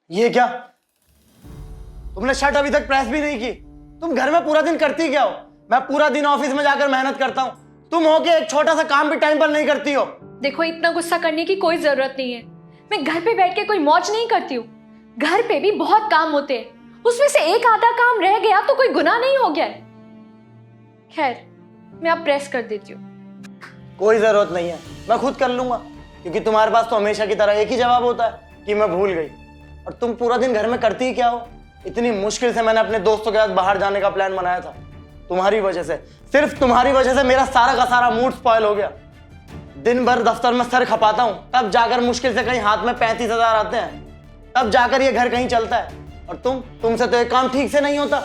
ये क्या? तुमने शर्ट अभी तक प्रेस भी नहीं की। तुम घर में पूरा दिन करती क्या हो? मैं पूरा दिन ऑफिस में जाकर मेहनत करता हूँ, तुम हो के एक छोटा सा काम भी टाइम पर नहीं करती हो। देखो, इतना गुस्सा करने की कोई जरूरत नहीं है। मैं घर पे बैठ के कोई मौज नहीं करती हूँ। घर पे भी बहुत काम होते हैं, उसमें से एक आधा काम रह गया तो कोई गुनाह नहीं हो गया है। खैर, मैं अब प्रेस कर देती हूँ। कोई जरूरत नहीं है, मैं खुद कर लूंगा, क्योंकि तुम्हारे पास तो हमेशा की तरह एक ही जवाब होता है कि मैं भूल गई। और तुम पूरा दिन घर में करती ही क्या हो? इतनी मुश्किल से मैंने अपने दोस्तों के साथ बाहर जाने का प्लान बनाया था। तुम्हारी वजह से, सिर्फ तुम्हारी वजह से मेरा सारा का सारा मूड स्पॉइल हो गया। दिन भर दफ्तर में सर खपाता हूँ, तब जाकर मुश्किल से कहीं हाथ में 35,000 आते हैं, तब जाकर ये घर कहीं चलता है। और तुमसे तो एक काम ठीक से नहीं होता।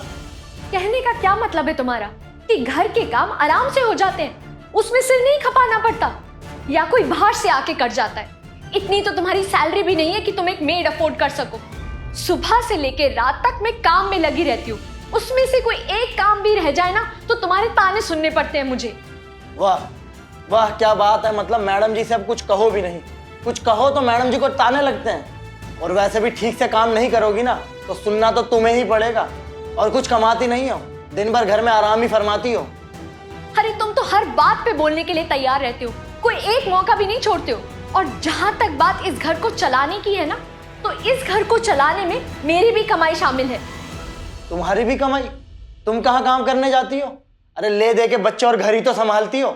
कहने का क्या मतलब है तुम्हारा कि घर के काम आराम से हो जाते हैं, उसमें सिर नहीं खपाना पड़ता, या कोई बाहर से आके कर जाता है? इतनी तो तुम्हारी सैलरी भी नहीं है कि तुम एक मेड अफोर्ड कर सको। सुबह से लेकर रात तक मैं काम में लगी रहती हूँ, उसमें से कोई एक काम भी रह जाए ना तो तुम्हारे ताने सुनने पड़ते हैं मुझे। वाह वाह, क्या बात है। मतलब मैडम जी से अब कुछ कहो भी नहीं, कुछ कहो तो मैडम जी को ताने लगते हैं। और वैसे भी ठीक से काम नहीं करोगी ना तो सुनना तो तुम्हें ही पड़ेगा। और कुछ कमाती नहीं हो, दिन भर घर में आराम ही फरमाती हो। अरे तुम तो हर बात पे बोलने के लिए तैयार रहते हो, कोई एक मौका भी नहीं छोड़ते हो। और जहां तक बात इस घर को चलाने की है ना, तो इस घर को चलाने में मेरी भी कमाई शामिल है। तुम्हारी भी कमाई? तुम कहाँ काम करने जाती हो? अरे ले दे के बच्चे और घर ही तो संभालती हो।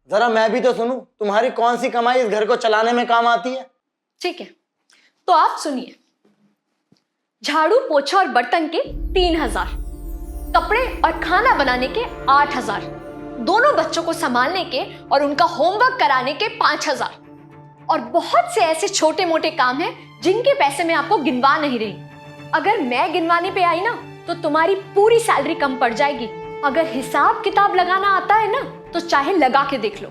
जरा मैं भी तो सुनूं, तुम्हारी कौन सी कमाई इस घर को चलाने में काम आती है? ठीक है, तो आप सुनिए। झाड़ू पोछा और बर्तन के 3,000, कपड़े और खाना बनाने के 8,000, दोनों बच्चों को संभालने के और उनका होमवर्क कराने के 5,000, और बहुत से ऐसे छोटे मोटे काम हैं जिनके पैसे मैं आपको गिनवा नहीं रही। अगर मैं गिनवाने पे आई ना तो तुम्हारी पूरी सैलरी कम पड़ जाएगी। अगर हिसाब किताब लगाना आता है ना तो चाहे लगा के देख लो।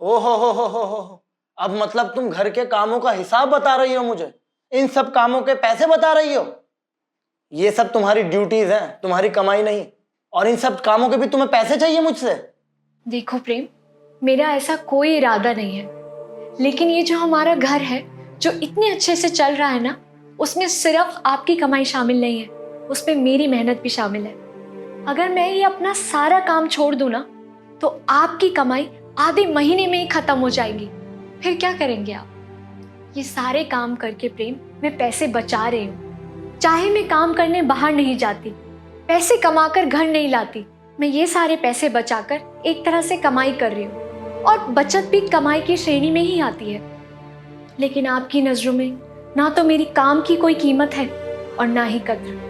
ओ हो, अब मतलब तुम घर के कामों का हिसाब बता रही हो मुझे, इन सब कामों के पैसे बता रही हो। ये सब तुम्हारी ड्यूटीज हैं, तुम्हारी कमाई नहीं। और इन सब कामों के भी तुम्हें पैसे चाहिए मुझसे? देखो प्रेम, मेरा ऐसा कोई इरादा नहीं है, लेकिन ये जो हमारा घर है जो इतने अच्छे से चल रहा है ना, उसमें सिर्फ आपकी कमाई शामिल नहीं है, उसमें मेरी मेहनत भी शामिल है। अगर मैं ये अपना सारा काम छोड़ दूं ना तो आपकी कमाई आधे महीने में ही खत्म हो जाएगी। फिर क्या करेंगे आप? ये सारे काम करके प्रेम मैं पैसे बचा रही हूँ। चाहे मैं काम करने बाहर नहीं जाती, पैसे कमाकर घर नहीं लाती, मैं ये सारे पैसे बचाकर एक तरह से कमाई कर रही हूँ। और बचत भी कमाई की श्रेणी में ही आती है। लेकिन आपकी नजरों में ना तो मेरी काम की कोई कीमत है और ना ही कद्र।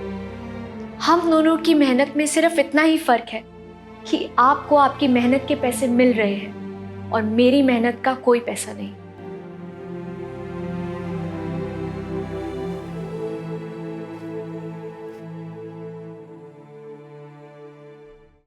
हम दोनों की मेहनत में सिर्फ इतना ही फर्क है कि आपको आपकी मेहनत के पैसे मिल रहे हैं और मेरी मेहनत का कोई पैसा नहीं।